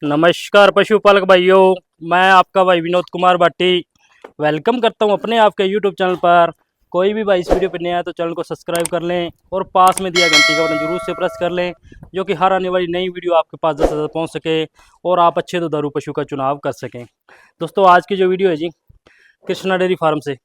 नमस्कार पशुपालक भाइयों, मैं आपका भाई विनोद कुमार भाटी वेलकम करता हूं अपने आपके यूट्यूब चैनल पर। कोई भी भाई इस वीडियो पर नया है तो चैनल को सब्सक्राइब कर लें और पास में दिया घंटी का बटन जरूर से प्रेस कर लें, जो कि हर आने वाली नई वीडियो आपके पास जल्द से जल्द पहुंच सके और आप अच्छे दुधारू पशु का चुनाव कर सकें। दोस्तों, आज की जो वीडियो है जी, कृष्णा डेयरी फार्म से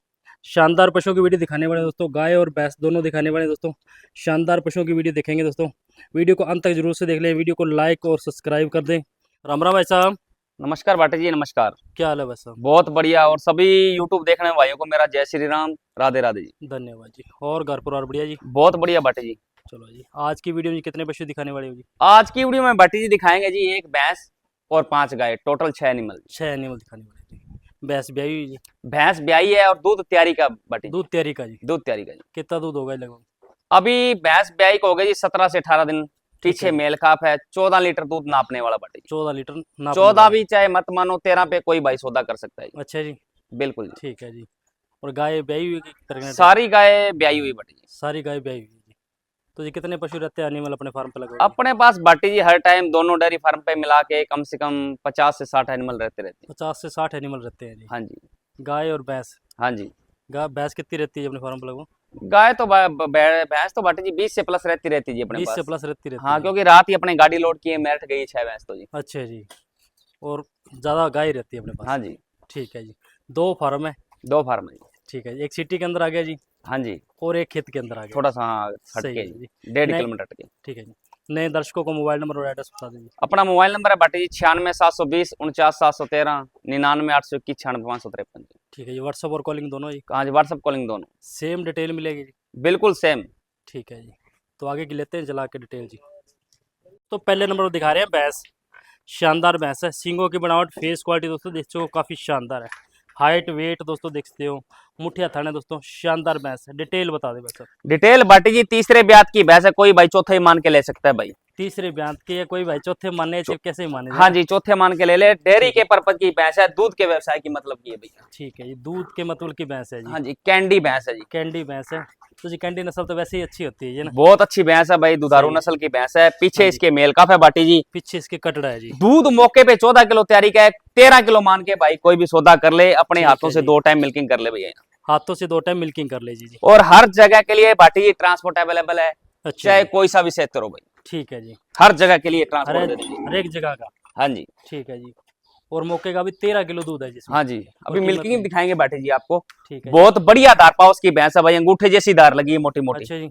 शानदार पशुओं की वीडियो दिखाने वाले दोस्तों, गाय और भैंस दोनों दिखाने वाले दोस्तों। शानदार पशुओं की वीडियो देखेंगे दोस्तों, वीडियो को अंत तक जरूर से देख लें, वीडियो को लाइक और सब्सक्राइब कर दें। राम राम भाई साहब। नमस्कार भाटी जी, नमस्कार। क्या हाल है भाई साहब? बहुत बढ़िया। और सभी यूट्यूब देखने वाले भाइयों को मेरा जय श्री राम, राधे राधे जी। धन्यवाद जी। और घर परिवार बढ़िया जी? बहुत बढ़िया भाटी जी। चलो जी, आज की वीडियो में कितने पशु दिखाने वाले हो जी? आज की वीडियो में भाटी जी दिखाएंगे जी एक भैंस और 5 गाय, टोटल 6 एनिमल। 6 एनिमल दिखाने वाले जी। भैंस ब्याई हुई जी? भैंस ब्याई है और दूध तैयारी का भाटी जी। दूध तैयारी का जी? दूध तैयारी का जी। कितना दूध होगा लगभग? अभी भैंस ब्याई को हो गया जी 17 से 18 दिन। पीछे अच्छा। मेल खाप है, 14 लीटर दूध नापने वाला भाटी जी। 14 लीटर नापने 14 वाला। भी चाहे मत मानो, 13 पे कोई भाई सौदा कर सकता है जी। अच्छा जी, बिल्कुल जी। ठीक है जी। और गाय ब्याई हुई कि प्रेग्नेंट है? सारी गाय ब्याई हुई भाटी जी। सारी गाय ब्याई हुई जी। तो जी कितने पशु रहते हैं एनिमल अपने फार्म पे लगभग? अपने पास भाटी जी हर टाइम दोनों डेयरी फार्म पे मिला के कम से कम 50 से 60 एनिमल रहते हैं। 50 से 60 एनिमल रहते हैं जी। हाँ जी। गाय और भैंस? हाँ जी। भैंस कितनी रहती है अपने फार्म पे लगभग? गाय तो भैंस तो भाटी जी 20 से प्लस रहती जी अपने 20 से पास। प्लस रहती रहती हाँ, है। क्योंकि रात ही अपने गाड़ी लोड किए मेरठ गई 6 भैंस तो जी। अच्छा जी। और ज़्यादा गाय रहती है अपने पास? हाँ जी। ठीक है जी। 2 फार्म है? 2 फार्म है जी। ठीक है जी। एक सिटी के अंदर आ गया जी हाँ जी। और एक खेत के अंदर आ गया। थोड़ा सा सही हटके है जी, जी। 1.5 नए, किलोमीटर हटके। ठीक है जी। नए दर्शकों को मोबाइल नंबर और एड्रेस बता दीजिए। अपना मोबाइल नंबर है भाटी जी 96 720 49 713 99 821 96 553। ठीक है जी। व्हाट्सअप और कॉलिंग दोनों जी? कहाँ जी? व्हाट्सअप कॉलिंग दोनों सेम डिटेल मिलेगी जी? बिल्कुल सेम। ठीक है जी। तो आगे की लेते हैं चला के डिटेल जी। तो पहले नंबर पर दिखा रहे हैं भैंस। शानदार भैंस है, सींगों की बनावट, फेस क्वालिटी दोस्तों देख सकते हो काफ़ी शानदार है। हाइट वेट दोस्तों देख सकते हो, मुठिया थाने दोस्तों, शानदार भैंस है। डिटेल बता दे बस। डिटेल भाटी जी तीसरे ब्यात की भैंस है, कोई भाई चौथे ही मान के ले सकता है भाई। तीसरे ब्याह की है, कोई भाई चौथे माने चाहे कैसे माने हाँ जाए। जी, चौथे मान के ले ले। डेयरी ठीक के है। पर्पज की भैंस है, दूध के व्यवसाय की मतलब की है भैया। ठीक है जी। दूध के मतुल की भैंस है जी। हाँ जी, कैंडी भैंस है जी। कैंडी भैंस है। तो जी कैंडी नस्ल तो वैसे ही अच्छी होती है ये ना? बहुत अच्छी भैंस है भाई, दुधारू सही है। नस्ल की भैंस है। पीछे हाँ जी। इसके मेल काफ है भाटी जी। पीछे इसके कटड़ा है जी। दूध मौके पे 14 किलो तैयारी का है। 13 किलो मान के भाई कोई भी सौदा कर ले, अपने ठीक हाथों है से जी। 2 टाइम मिल्किंग कर ले भैया। हाथों से 2 टाइम मिल्किंग कर लीजिए जी। और हर जगह के लिए भाटी जी ट्रांसपोर्ट अवेलेबल है, अच्छा चाहे जी। कोई सा भी क्षेत्र हो भाई, ठीक है जी। हर जगह के लिए हर ट्रांसपोर्ट दे देंगे। हर एक जगह का? हाँ जी। ठीक है जी। और मौके का भी 13 किलो दूध है जिसमें? हाँ जी, और अभी कीमत मिल्किंग में? दिखाएंगे भाटी जी आपको। ठीक है जी। बहुत बढ़िया धार पाउस की भैंस है भाई, अंगूठे जैसी धार लगी है मोटी मोटी। अच्छा जी।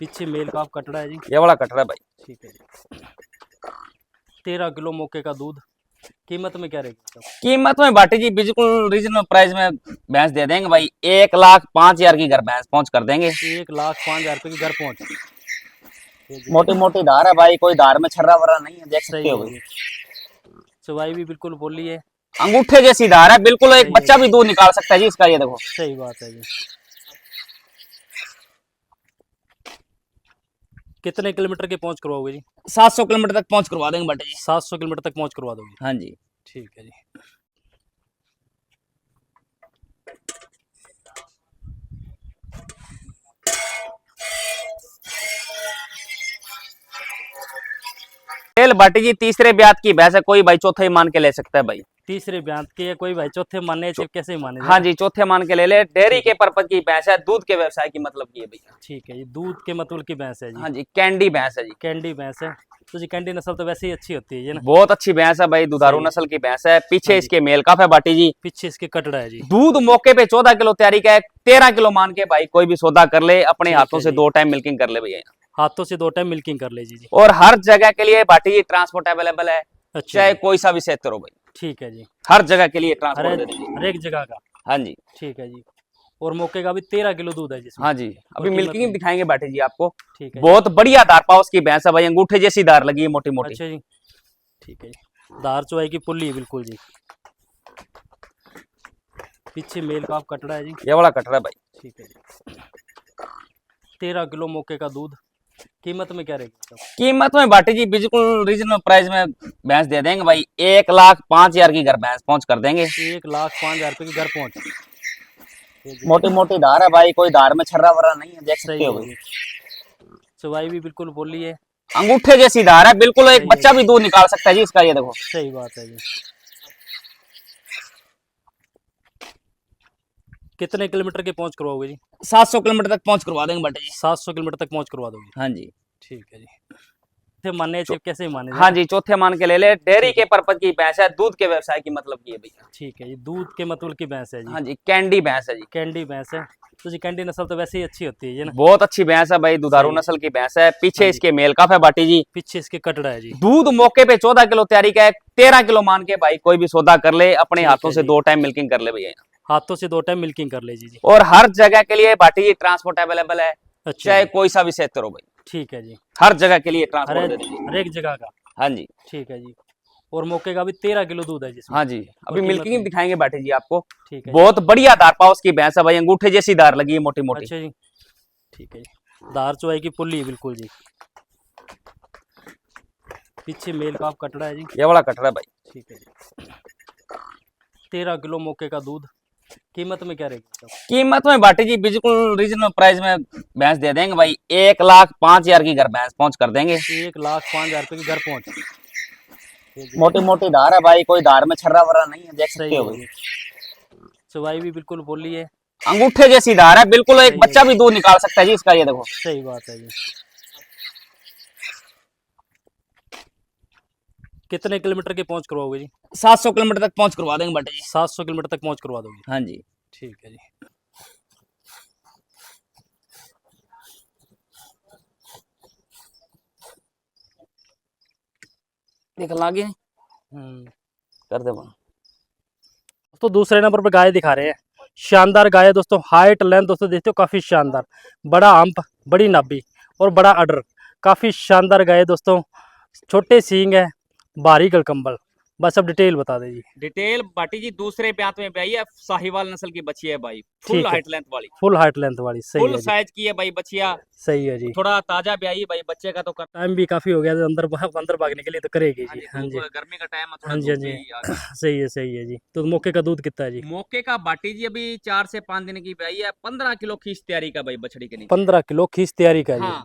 पीछे मेल का कटड़ा है जी। ये वाला कटरा है भाई। ठीक है जी। 13 किलो मौके का दूध। कीमत में क्या रहेगी? कीमत में भाटी जी बिल्कुल रीजनेबल प्राइस में भैंस दे देंगे भाई। 1,05,000 की घर भैंस पहुंच कर देंगे। 1,05,000 रुपये की घर पहुंच। मोटी मोटी धार है भाई, कोई धार में छर्रा वर्रा नहीं है, देख सकते सही हो है भाई। जी। चवाई भी बिल्कुल बोली है। अंगूठे जैसी धार है बिल्कुल, एक सही बच्चा है। भी दूध निकाल सकता है जी इसका, ये देखो। सही बात है जी। कितने किलोमीटर की पहुंच करवाओगे जी? 700 किलोमीटर तक पहुंच करवा देंगे भाटी जी। 700 किलोमीटर तक पहुंच करवा दोगे? हाँ जी। ठीक है जी। तेल भाटी जी तीसरे ब्यात की भैंस है, कोई भाई चौथे ही मान के ले सकता है भाई। तीसरे ब्याह की है, कोई भाई चौथे माने चाहे कैसे माने हाँ जाए। जी, चौथे मान के ले ले। डेयरी के पर्पज की भैंस है, दूध के व्यवसाय की मतलब की है भैया। ठीक है जी। दूध के मतुल की भैंस है जी। हाँ जी, कैंडी भैंस है जी। कैंडी भैंस है। तो जी कैंडी नस्ल तो वैसे ही अच्छी होती है ये ना? बहुत अच्छी भैंस है भाई, दुधारू सही है। नस्ल की भैंस है। पीछे हाँ जी। इसके मेल काफ है भाटी जी। पीछे इसके कटड़ा है जी। दूध मौके पे 14 किलो तैयारी का है। 13 किलो मान के भाई कोई भी सौदा कर ले, अपने ठीक हाथों है से जी। 2 टाइम मिल्किंग कर ले भैया। हाथों से 2 टाइम मिल्किंग कर लीजिए जी। और हर जगह के लिए भाटी जी ट्रांसपोर्ट अवेलेबल है, अच्छा चाहे जी। कोई सा भी क्षेत्र हो भाई, ठीक है जी। हर जगह के लिए हर ट्रांसपोर्ट दे देंगे। हर एक जगह का? हाँ जी। ठीक है जी। और मौके का भी 13 किलो दूध है जिसमें? हाँ जी, अभी और कीमत मिल्किंग में? दिखाएंगे भाटी जी आपको। ठीक है जी। बहुत बढ़िया धार पाउस की भैंस है भाई, अंगूठे जैसी धार लगी है मोटी मोटी। अच्छा जी। ठीक है जी। दार चौवाई की पुल्ली है बिल्कुल जी। पीछे मेल का कटड़ा है जी। ये वाला कटरा है भाई। ठीक है जी। 13 किलो मौके का दूध। कीमत में क्या रहेगी? कीमत में भाटी जी बिल्कुल रीजनेबल प्राइस में भैंस दे देंगे भाई। 1,05,000 की घर भैंस पहुंच कर देंगे। 1,05,000 रुपये की घर पहुंच। मोटी मोटी धार है भाई, कोई धार में छर्रा वर्रा नहीं है, देख सकते सही हो है भाई। जी। चवाई भी बिल्कुल बोली है। अंगूठे जैसी धार है, बिल्कुल एक सही बच्चा है भी दूध निकाल सकता है जी इसका, ये देखो। सही बात है जी। कितने किलोमीटर की पहुंच करवाओगे जी? 700 किलोमीटर तक पहुंच करवा देंगे बटे जी। 700 किलोमीटर तक पहुंच करवा दोगे? हाँ जी। ठीक है जी। कैसे माने चाहिए, कैसे माने हाँ जाए? जी, चौथे मान के ले ले, डेयरी ठीक के है पर्पज की भैंस है, दूध के व्यवसाय की मतलब की है भैया। ठीक है जी। दूध के मतलब की भैंस है जी। हाँ जी, कैंडी भैंस है जी। कैंडी भैंस है। तो जी कैंडी नस्ल तो वैसे ही अच्छी होती है ये ना। बहुत अच्छी भैंस है भाई, दुधारू सही है। नस्ल की भैंस है। पीछे हाँ जी। इसके मेल काफ है बाटी जी। पीछे इसके कटड़ा है जी। दूध मौके पे 14 किलो तैयारी का है, 13 किलो मान के भाई कोई भी सौदा कर ले, अपने ठीक हाथों है से जी। 2 टाइम मिल्किंग कर ले भैया। हाथों से 2 टाइम मिल्किंग कर ले जी। और हर जगह के लिए बाटी जी ट्रांसपोर्ट अवेलेबल है, अच्छा चाहे जी। कोई सा भी क्षेत्र हो भाई, ठीक है जी। हर जगह के लिए हर ट्रांसपोर्ट दे देंगे। हर एक जगह का। हाँ जी। ठीक है जी। और मौके का भी 13 किलो दूध है जिसमें। हाँ जी, और अभी कीमत मिल्किंग में? दिखाएंगे बाटी जी आपको। ठीक है जी। बहुत बढ़िया धार पाउस की भैंस है भाई, अंगूठे जैसी धार लगी है, मोटी मोटी। अच्छा जी। ठीक है जी। दार चुवाई की पुल्ली है बिल्कुल जी। पीछे मेल का कटड़ा है जी। ये वाला कट रहा है भाई। ठीक है जी। 13 किलो मौके का दूध। कीमत में क्या रहेगी? कीमत में बाटी जी बिल्कुल रीजनेबल प्राइस में भैंस दे देंगे भाई, 1,05,000 की घर भैंस पहुंच कर देंगे। 1,05,000 रुपये की घर पहुंच। मोटी मोटी धार है भाई, कोई धार में छर्रा वर्रा नहीं है, देख सही सकते हो है भाई। जी। चुवाई भी बिल्कुल बोली है। अंगूठे जैसी धार है, बिल्कुल एक सही है बच्चा जी। भी दूध निकाल सकता है जी इसका, ये देखो। सही बात है जी। कितने किलोमीटर की पहुंच करवाओगे जी? 700 किलोमीटर तक पहुंच करवा देंगे बाटी जी। 700 किलोमीटर तक पहुंच करवा दोगे? हाँ जी। ठीक है जी। देख लागे हम्म। कर दे बना। तो दूसरे नंबर पर गाय दिखा रहे हैं। शानदार गाय है दोस्तों। हाइट लेंथ दोस्तों देखते हो काफी शानदार। बड़ा हम्प, बड़ी नाभि और बड़ा अडर। काफी शानदार गाय है दोस्तों। छोटे सींग है, भारी गलकंबल। बस अब डिटेल बता दे जी। डिटेल बाटी जी दूसरे ब्यात में ब्याई है, साहिवाल नस्ल की बछी है भाई, फुल ठीक है। हाइट लेंथ वाली, फुल हाइट लेंथ वाली। सही फुल है जी। साइज की है भाई बछिया। सही है जी। थोड़ा ताजा ब्याई भाई, बच्चे का तो कर। टाइम भी काफी हो गया तो अंदर भागने के लिए तो करेगी हाँ जी। जी, हाँ जी। गर्मी का टाइम है, थोड़ा हाँ जी। हाँ धूप जी। भी आ गई। सही है जी। तो मौके का दूध कितना है जी? मौके का बाटी जी अभी 4 से 5 दिन की ब्याई है, 15 किलो खींच तैयारी का भाई बछड़ी के नीचे। 15 किलो खींच तैयारी का जी। हाँ।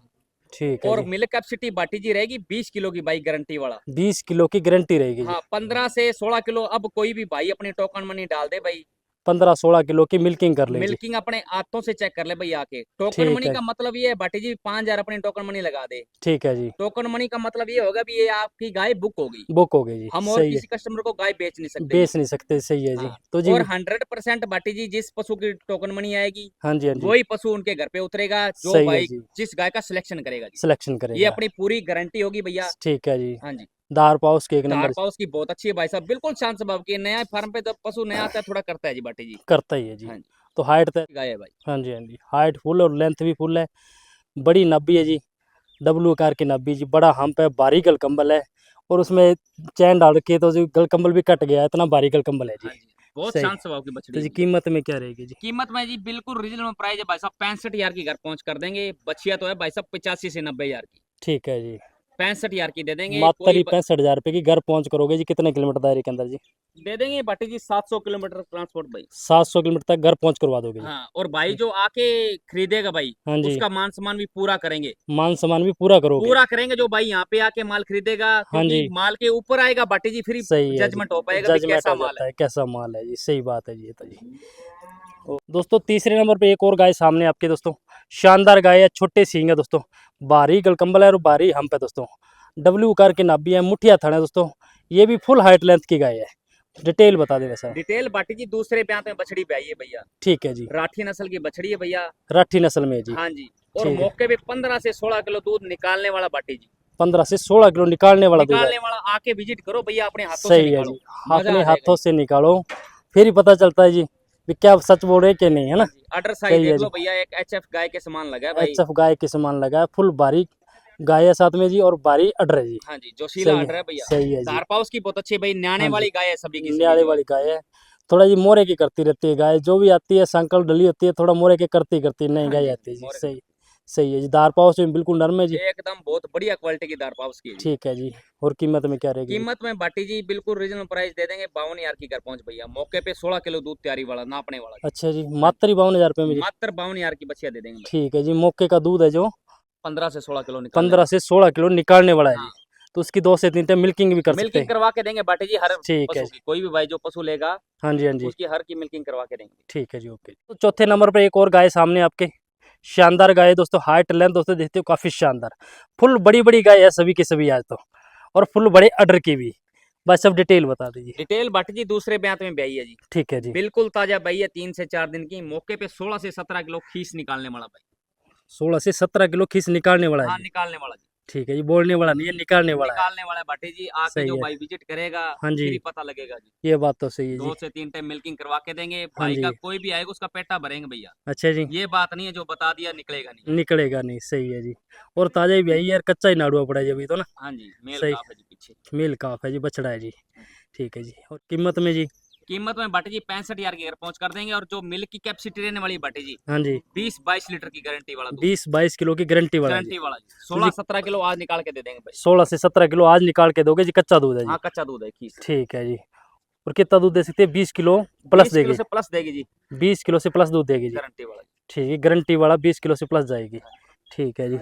ठीक है और जी। मिल्क कैपेसिटी बाटी जी रहेगी 20 किलो की भाई, गारंटी वाला। 20 किलो की गारंटी रहेगी जी। हाँ, 15 से 16 किलो अब कोई भी भाई अपनी टोकन मनी डाल दे भाई, 15-16 किलो की मिल्किंग कर लेगी। मिल्किंग अपने हाथों से चेक कर ले भाई आके। टोकन ठीक मनी है। का मतलब ये है बाटी जी 5,000 अपनी टोकन मनी लगा दे। ठीक है जी। टोकन मनी का मतलब ये होगा भी ये आपकी गाय बुक हो गई, बुक हो गई जी। हम और सही है। किसी कस्टमर को गाय बेच नहीं सकते बेच जी। नहीं सकते। सही है जी। हाँ। तो जी। और 100% बाटी जी जिस पशु की टोकन मनी आएगी हाँ जी। हाँ जी। वही पशु उनके घर पे उतरेगा, जो सही है भाई जी। जिस गाय का सिलेक्शन करेगा जी। सिलेक्शन ये करेगा। अपनी पूरी गारंटी होगी भैया। ठीक है जी। हाँ जी। दार पाउस के एक धार नंबर पाउस की बहुत अच्छी है भाई साहब, बिल्कुल शांत स्वभाव की है। नया फार्म पे जब पशु नया आता है थोड़ा करता है जी बाटी जी। करता ही है जी। हाँ जी। तो हाइट तो गाय है भाई। हाँ जी। हाँ जी। हाइट फुल और लेंथ भी फुल है। बड़ी नाभि है जी। डब्लू आकार की नाभि जी। बड़ा हम्प है, भारी गलकंबल है। और उसमें चैन डाल रखी है तो जो गलकंबल भी कट गया है, इतना भारी गलकंबल है जी। हाँ जी, बहुत सही। शांत स्वभाव की बछड़ी तो है जी भैया। कीमत में क्या रहेगी जी? कीमत में जी बिल्कुल रीजनेबल प्राइस है भाई साहब, 65,000 की घर पहुंच कर देंगे। बछिया तो है भाई साहब 85 से 90,000 की, ठीक है जी। 65,000 की दे देंगे। मात्र कोई ही 65,000 रुपये की घर पहुंच करोगे जी। कितने किलोमीटर दायरे के अंदर जी? दे देंगे बाटी जी 700 किलोमीटर ट्रांसपोर्ट भाई। 700 किलोमीटर तक घर पहुंच करवा दोगे जी? हाँ, और भाई जो आके खरीदेगा भाई हाँ जी। उसका मान सम्मान भी पूरा करेंगे। मान सम्मान भी पूरा करोगे? पूरा करेंगे जो भाई यहाँ पे आके माल खरीदेगा, हाँ क्योंकि जी। माल के ऊपर आएगा बाटी जी, फिर सही है जी। जजमेंट हो पाएगा भी जजमेंट कैसा हो माल जाता है। है कैसा माल है जी। सही बात है जी। ये तो जी। तो दोस्तों तीसरे नंबर पे एक और गाय सामने आपके दोस्तों। शानदार गाय है, छोटे सींग है दोस्तों। भारी गलकंबल है और भारी हम्प है दोस्तों। डब्ल्यू आकार की नाभि है, मुठिया थन है दोस्तों। ये भी फुल हाइट लेंथ की गाय है। डिटेल बता दे वैसा। डिटेल बाटी जी दूसरे ब्याह में बछड़ी ब्याई है भैया, ठीक है जी। राठी नस्ल की बछड़ी है भैया। राठी नस्ल में है जी। हाँ जी। और ठीक है। मौके पे 15 से 16 किलो दूध निकालने वाला बाटी जी। 15 से 16 किलो निकालने वाला दूध है। निकालने वाला आके विजिट करो भैया, अपने हाथों से सही है निकालो, जी। मजा अपने आ जाएगा हाथों जी। से निकालो, फिर ही पता चलता है जी कि क्या सच बोल रहे हैं कि नहीं, है ना। हाँ जी, अडर साइज सही है देख जी। लो भैया, एक एचएफ गाय के समान लगा है भाई। एचएफ गाय के समान लगा है, फुल बारीक गाय है साथ में जी, और बारी अडर है जी। हाँ जी, जोशीला सही अडर है भैया। सही है जी। धार पाउस की बहुत अच्छी भाई, न्याणे हाँ जी। वाली गाय है सभी की सभी न्याड़े जो है। वाली गाय है। थोड़ा जी मोरे की करती रहती है गाय, जो भी आती है संकल डली होती है, थोड़ा मोरे के करती करती नहीं हाँ गाय जी, आती है जी। मोरे सही सही है जी। दार पाव से बिल्कुल नरम है जी। एकदम बहुत बढ़िया क्वालिटी की दार पाउस की है जी। ठीक है जी। और कीमत में क्या रहेगी जी? कीमत में बाटी जी बिल्कुल रीजनल प्राइस दे देंगे, 52,000 की घर पहुंच भैया। मौके पे 16 किलो दूध तैयारी वाला, नापने वाला। अच्छा जी। मात्र ही 52,000 रुपये में जी? मात्र 52,000 की बछिया दे देंगे। ठीक है जी। मौके का दूध है जो 15 से 16 किलो निकाल 15 से 16 किलो निकालने वाला है हाँ। जी। तो उसकी 2 से 3 टाइम मिल्किंग भी कर सकते मिल्किंग हैं। करवा के देंगे बाटे जी, हर ठीक है पशु की, कोई भी भाई जो पशु लेगा हाँ जी, हाँ जी। उसकी हर की मिल्किंग करवा के देंगे। ठीक है जी, ओके। तो चौथे नंबर पे एक और गाय सामने आपके, शानदार गाय है दोस्तों, हाइट लेंथ दोस्तों देखते हो काफी शानदार, फुल बड़ी बड़ी गाय है सभी की सभी आज तो, और फुल बड़े अडर की भी। बस सब डिटेल बता दीजिए। डिटेल बाटे जी दूसरे ब्यात में ब्याई है जी, ठीक है जी। बिल्कुल ताजा ब्याई है, 3 से 4 दिन की, मौके पे 16 से 17 किलो खीस निकालने वाला भाई। 16 से 17 किलो खीस निकालने वाला है हाँ जी। निकालने वाला जी, ठीक है जी, बोलने वाला नहीं है, निकालने वाला है। निकालने वाला है बाटे जी। आके सही जो है। भाई विजिट करेगा हाँ जी। फिर ही पता लगेगा जी। ये बात तो सही है जी। 2 से 3 टाइम मिल्किंग करवा के देंगे हाँ भाई, जी। का कोई भी आएगा उसका पेटा भरेंगे भैया, अच्छा जी। ये बात नहीं है जो बता दिया निकलेगा नहीं। निकलेगा नहीं, सही है जी। और ताजा ही ब्याई है यार, कच्चा ही नाड़ुआ पड़ा है जी अभी तो ना। हाँ जी, मेल सही। काफ है जी पीछे। मेल काफ है जी, बछड़ा है जी। ठीक है जी। और कीमत में जी? कीमत में बाटे जी 65,000 की घर पहुंच कर देंगे, और जो मिल्क की कैपेसिटी रहने वाली बाटे जी हाँ जी। 20-22 लीटर की गारंटी वाला दूध, 20-22 किलो की गारंटी वाला है जी। गारंटी वाला जी। 16-17 किलो आज निकाल के दे देंगे भाई। 16 से 17 किलो आज निकाल के दोगे जी, कच्चा दूध है जी। हाँ कच्चा दूध है खीस। ठीक है जी। और कितना दूध दे सकते हैं? 20 किलो प्लस 20 किलो देगी। से प्लस देगी जी, 20 किलो से प्लस दूध देगी जी। गारंटी वाला जी। ठीक है, गारंटी वाला 20 किलो से प्लस जाएगी। ठीक है जी।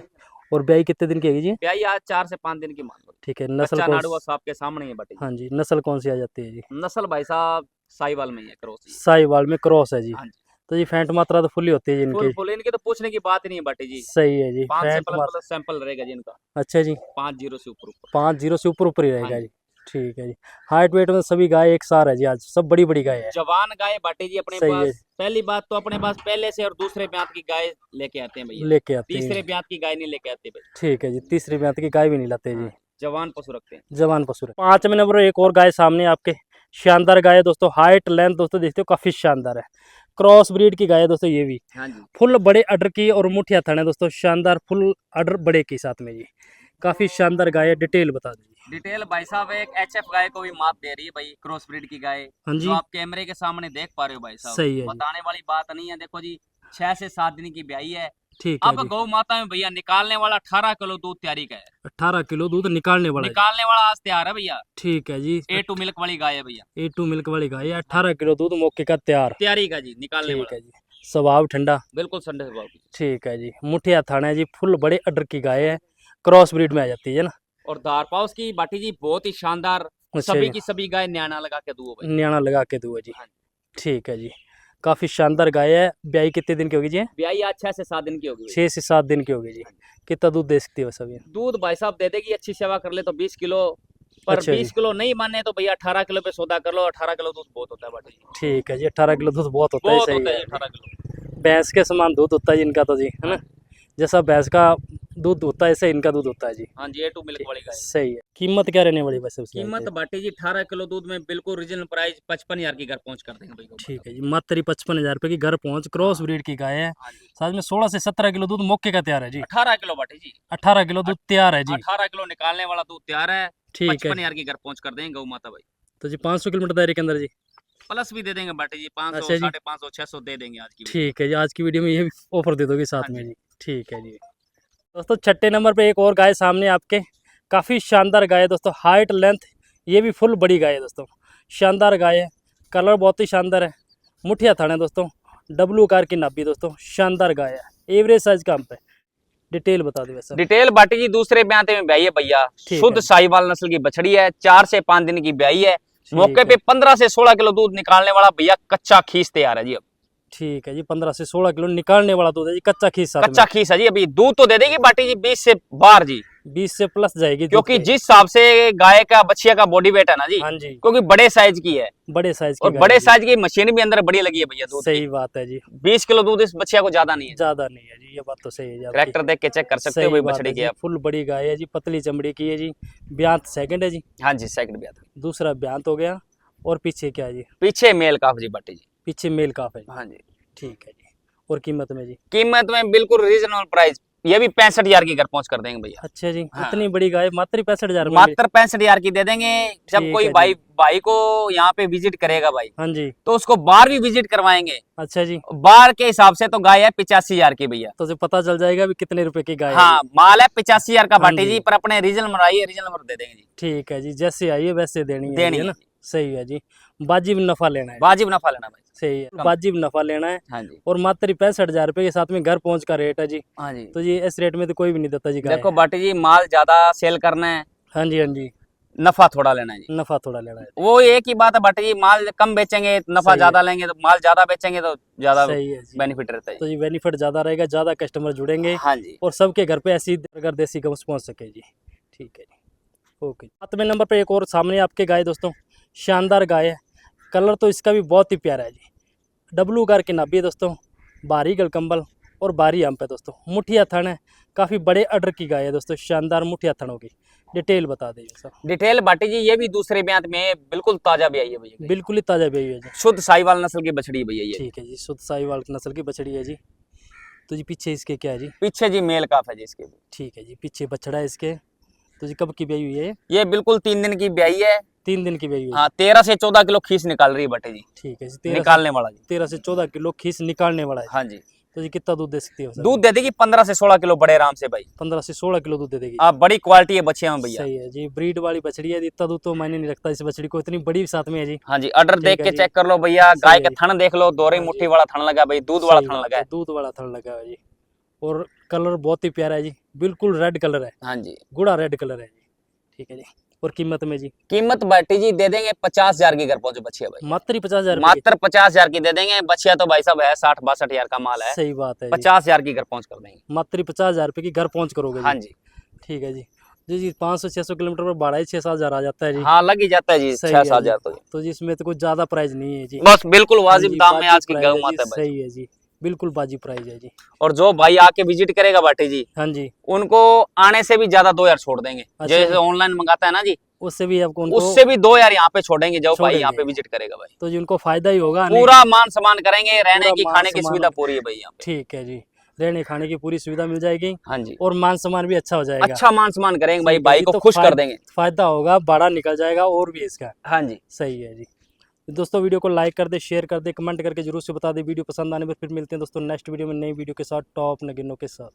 और ब्याई कितने दिन की है जी? ब्याई आज 4 से 5 दिन की मान लो। ठीक है। नस्ल कच्चा कौन नाड़ू और आपके सामने ही बाटे जी। हाँ जी, नस्ल कौन सी आ जाती है जी? नस्ल भाई साहब साहिवाल में ही है, क्रॉस ही है। साहिवाल में क्रॉस है जी। हाँ जी, तो जी फैंट मात्रा तो फुली होती है जी फुल इनकी। फुल इनके तो पूछने की बात ही नहीं है बाटे जी। सही है जी। 5 से फैंट प्लस मात्रा प्लस सैंपल रहेगा जी इनका, अच्छा जी। 5-0 से ऊपर ऊपर। 5-0 से ऊपर ही हाँ रहेगा जी। जी। ठीक है जी। हाइट वेट में सभी गाय एक सार है जी, आज सब बड़ी बड़ी गाय है। जवान गाय बाटे जी अपने सही है। पास। पहली बात तो अपने पास पहले से और दूसरे ब्यात की गाय लेके आते हैं भैया, लेके आते तीसरे हैं। ब्यात की गाय नहीं लेके आते भाई। ठीक है जी। तीसरी ब्यात की गाय भी नहीं लाते जी। हाँ, जवान पशु रखते हैं। जवान पशु है। 5वें नंबर पर एक और गाय सामने आपके, शानदार गाय है दोस्तों, हाइट लेंथ दोस्तों देखते हो काफी शानदार है, क्रॉस ब्रीड की गाय है दोस्तों ये भी। हाँ जी, फुल बड़े अडर की और मुठिया थन है दोस्तों, शानदार फुल अडर बड़े के साथ में जी, काफी शानदार गाय है। डिटेल बता दीजिए। डिटेल भाई साहब एक एचएफ गाय को भी मात दे रही है भाई, क्रॉस ब्रीड की गाय, हाँ जी। जो आप कैमरे के सामने देख पा रहे हो भाई साहब। सही है जी। बताने वाली बात नहीं है। देखो जी 6 से 7 दिन की ब्याई है। ठीक है अब जी। गौ माता में भैया निकालने वाला 18 किलो दूध तैयारी का है, 18 किलो दूध निकालने वाला है। निकालने वाला आज तैयार है भैया। ठीक है जी। A2 मिल्क वाली गाय है भैया, A2 मिल्क वाली गाय है, 18 किलो दूध मौके का तैयार। तैयारी का जी, निकालने ठीक वाला है जी। स्वभाव ठंडा। बिल्कुल संडे से बाबू। ठीक है जी। मुठिया थाना है जी, फुल बड़े अडर की गाय है, क्रॉस ब्रीड में आ जाती है ना। और दार पाउस की बाटी जी बहुत ही शानदार, अच्छा सभी जी। की सभी गाय न्याना लगा के दूँ भाई। न्याणा लगा के दूँ जी। हाँ जी। ठीक है जी। काफी शानदार गाय है। ब्याई कितने दिन की होगी जी? ब्याई आज 6 से 7 दिन की होगी भाई। 6 से 7 दिन की होगी जी। कितना दूध दे सकती है सब ये? दूध भाई साहब दे देगी, अच्छी सेवा कर ले तो 20 किलो, पर अच्छा जी। 20 किलो नहीं माने तो भैया 18 किलो पे सौदा कर लो। 18 किलो दूध बहुत होता है बाटी जी, ठीक है जी। 18 किलो दूध बहुत होता है, बहुत सही होता है है। जी 18 किलो। भैंस के समान दूध होता है इनका तो जी, है ना। जैसा भैंस का दूध होता है ऐसे इनका दूध होता है जी। हाँ जी, A2 मिल्क वाली गाय। सही है। कीमत क्या रहने वाली वैसे उसकी? कीमत बाटी जी 18 किलो दूध में बिल्कुल रीजनल प्राइस 55,000 की घर पहुंच कर देंगे भाई को। ठीक है जी। मात्र 55,000 रुपए की घर पहुंच, क्रॉस ब्रीड की गाय है, हाँ जी, साथ में 16 से 17 किलो दूध मौके का तैयार है जी। 18 किलो बाटी जी, 18 किलो दूध तैयार है जी। 18 किलो निकालने वाला दूध तैयार है। ठीक है। 55,000 की घर पहुंच कर देंगे गौ माता भाई। तो जी 500 किलोमीटर दायरे के अंदर जी। प्लस भी दे देंगे बाटी जी, 500 अच्छा जी। 550 600 दे देंगे आज की। ठीक है जी। आज की वीडियो में ये भी ऑफर दे दोगे साथ हाँ में जी। जी। ठीक है जी। दोस्तों 6ठे नंबर पे एक और गाय सामने आपके, काफ़ी शानदार गाय है दोस्तों, हाइट लेंथ ये भी फुल बड़ी गाय है दोस्तों, शानदार गाय है, कलर बहुत ही शानदार है, मुठिया थाना है दोस्तों, डब्लू कार की नाभि दोस्तों, शानदार गाय है, एवरेज साइज का हम पे। डिटेल बता दो वैसे। डिटेल बाटी जी दूसरे ब्याते में ब्याई है भैया, ठीक शुद्ध है। साहिवाल नस्ल की बछड़ी है, 4 से 5 दिन की ब्याई है, मौके है। पे 15 से 16 किलो दूध निकालने वाला भैया, कच्चा खीस तैयार है जी। अब ठीक है जी। 15 से 16 किलो निकालने वाला दूध है जी, कच्चा खीस साथ कच्चा में। खीस है जी। अभी दूध तो दे देगी बाटी जी 20 से बाहर जी, 20 से प्लस जाएगी दूध क्योंकि पे। जिस हिसाब से गाय का बछिया का बॉडी वेट है ना जी, हाँ जी। क्योंकि बड़े साइज की है, बड़े साइज की और गाय बड़े है जी। साइज की मशीन भी अंदर बड़ी लगी है भैया दूध सही की। बात है जी। 20 किलो दूध इस बछिया को ज्यादा नहीं है, ज्यादा नहीं है जी, ये बात तो सही है जी आपकी। ट्रैक्टर देख के चेक कर सकते हो सही भाई बात बछड़ी है की जी, आप। फुल बड़ी गाय है जी, पतली चमड़ी की है जी। ब्यांत सेकंड है जी, हाँ जी, सेकंड ब्यात। दूसरा ब्यांत हो गया, और पीछे क्या है जी? पीछे मेल काफ जी बाटी जी। पीछे मेल काफ है जी। हाँ जी। ठीक है जी। और कीमत में जी? कीमत में बिल्कुल रीजनेबल प्राइस, ये भी 65,000 की घर पहुंच कर देंगे भैया। अच्छा जी। हाँ। इतनी बड़ी गाय मात्र 65,000 में? मात्र 65,000 की दे देंगे। जब ठीक कोई है भाई जी। भाई को यहाँ पे विजिट करेगा भाई, हाँ जी। तो उसको बार भी विजिट करवाएंगे। अच्छा जी। बार के हिसाब से तो गाय है 85,000 की भैया। तो उसे पता चल जाएगा भी कितने रुपए की गाय है हाँ, जी। माल है 85,000 का हाँ बाटी जी। जी, पर अपने रीजनल में आइए, रीजनल में दे देंगे जी। ठीक है जी। जैसे आइए वैसे देनी है देनी जी, है है ना। जी। सही है जी, वाजिब नफा लेना है। वाजिब नफा लेना भाई। सही है, वाजिब नफा लेना है। हाँ जी, और मात्र 65,000 रुपये के साथ में घर पहुंच का रेट है जी। हाँ जी। तो जी इस रेट में तो कोई भी नहीं देता जी गाय। देखो बाटी जी, माल ज्यादा सेल करना है, हाँ जी, हाँ जी, नफा थोड़ा लेना है जी। नफा थोड़ा लेना है। वो एक ही बात है बाटी जी, माल कम बेचेंगे नफा सही है। ज्यादा लेंगे, तो माल ज्यादा बेचेंगे तो ज्यादा सही है जी। बेनिफिट रहता है तो जी। जी बेनिफिट ज़्यादा रहेगा, ज़्यादा कस्टमर जुड़ेंगे हाँ जी, और सबके घर पे ऐसी अगर देसी गौस पहुंच सके जी। ठीक है जी, ओके। 7वें नंबर पे एक और सामने आपके गाय दोस्तों, शानदार गाय है। कलर तो इसका भी बहुत ही प्यारा है जी। डब्लू गार की नाभि है दोस्तों, भारी गलकंबल और भारी आम पे दोस्तों, मुठिया थन है, काफ़ी बड़े अडर की गाय है दोस्तों, शानदार मुठिया थन होगी। डिटेल बता दीजिए सर। डिटेल बाटी जी, ये भी दूसरे ब्यात में बिल्कुल ताजा ब्याई है भैया, बिल्कुल ही ताज़ा ब्याई है जी। शुद्ध साहिवाल नस्ल की बछड़ी है भैया ये। ठीक है जी, शुद्ध साहिवाल नस्ल की बछड़ी है जी। तो जी पीछे इसके क्या है जी? पीछे जी मेल काफ है जी इसके भी। ठीक है जी, पीछे बछड़ा है इसके। तो जी कब की ब्याई हुई है ये? ये बिल्कुल 3 दिन की ब्याई है। 3 दिन की ब्याई हुई है। हाँ, 13 से 14 किलो खीस निकाल रही है बाटी जी। ठीक है जी, 13 निकालने वाला जी। 13 से 14 किलो खीस निकालने वाला है। हाँ जी, तो जी कितना दूध दे सकती है? दूध दे देगी 15 से 16 किलो बड़े आराम से भाई। 15 से 16 किलो दूध दे देगी। आप बड़ी क्वालिटी है बच्चियां में भैया। सही है जी, ब्रीड वाली बछड़ी है, इतना दूध तो मैंने नहीं रखता इस बछड़ी को, इतनी बड़ी साथ में है जी। हाँ जी, अडर ठीक देख है के जी। चेक कर लो भैया, सही गाय है का जी। थन देख लो, दोहरी हाँ मुट्ठी जी। वाला थन लगा भाई, दूध वाला सही थन बात लगा है, है। दूध वाला थन लगा है जी। और कलर बहुत ही प्यारा है जी, बिल्कुल रेड कलर है, हाँ जी, गुड़ा रेड कलर है जी। ठीक है जी। और कीमत में जी? कीमत बाटी जी दे देंगे 50,000 की घर पहुंचे बच्चिया भाई। मात्र ही 50,000 रुपये मात्र 50,000 की दे देंगे। बच्चिया तो भाई साहब है 60-62 हजार का माल की? है। सही बात है जी। 50,000 की घर पहुंच कर देंगे। मात्र ही 50,000 रुपये की घर पहुंच करोगे हाँ जी? जी, ठीक है जी। जी जी, 500-600 किलोमीटर पर भाड़ा ही 6-7 हज़ार आ जाता है जी। हाँ लग ही जाता है जी, सही है 6-7 जी। हजार तो। तो जी इसमें तो कुछ ज़्यादा प्राइस नहीं है जी। बस बिल्कुल हाँ वाजिब जी, दाम में वाजिब आज की प्राइस गौ है माता जी, है भाई। सही है जी, बिल्कुल वाजिब प्राइस है जी। और जो भाई आके विजिट करेगा बाटी जी, हाँ जी। उनको आने से भी ज्यादा 2,000 छोड़ देंगे। अच्छा जैसे जी। ऑनलाइन मंगाता है ना जी, उससे भी आपको उनको उससे भी 2,000 यहाँ पे छोड़ेंगे जो भाई यहाँ छोड़ेंगे। पे विजिट करेगा भाई। तो जी उनको फायदा ही होगा नहीं? पूरा मान सम्मान करेंगे, रहने पूरा की मान खाने की सम्मान सुविधा पूरी है भाई यहाँ पे। ठीक है जी, रहने खाने की पूरी सुविधा मिल जाएगी हाँ जी, और मान सम्मान भी अच्छा हो जाएगा। अच्छा मान सम्मान करेंगे भाई, ठीक है भाई जी, को तो खुश कर देंगे। फायदा होगा, भाड़ा निकल जाएगा और भी इसका। हाँ जी। सही है जी। दोस्तों वीडियो को लाइक कर दे, शेयर कर दे, कमेंट करके जरूर से बता दे। वीडियो पसंद आने पर फिर मिलते हैं दोस्तों नेक्स्ट वीडियो में नई वीडियो के साथ, टॉप नगीनों के साथ।